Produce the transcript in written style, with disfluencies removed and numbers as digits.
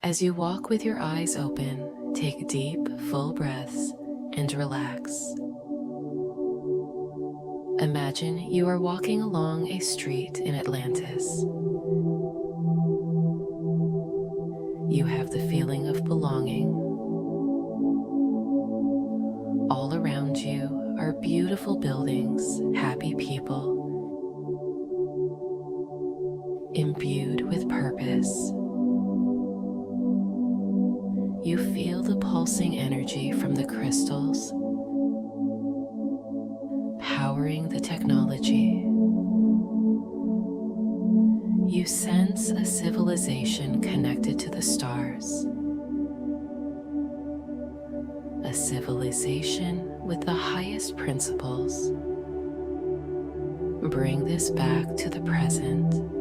As you walk with your eyes open, take deep, full breaths and relax. Imagine you are walking along a street in Atlantis. You have the feeling of belonging. All around you are beautiful buildings, happy people, imbued with purpose. You feel the pulsing energy from the crystals, powering the technology. You sense a civilization connected to the stars. A civilization with the highest principles. Bring this back to the present.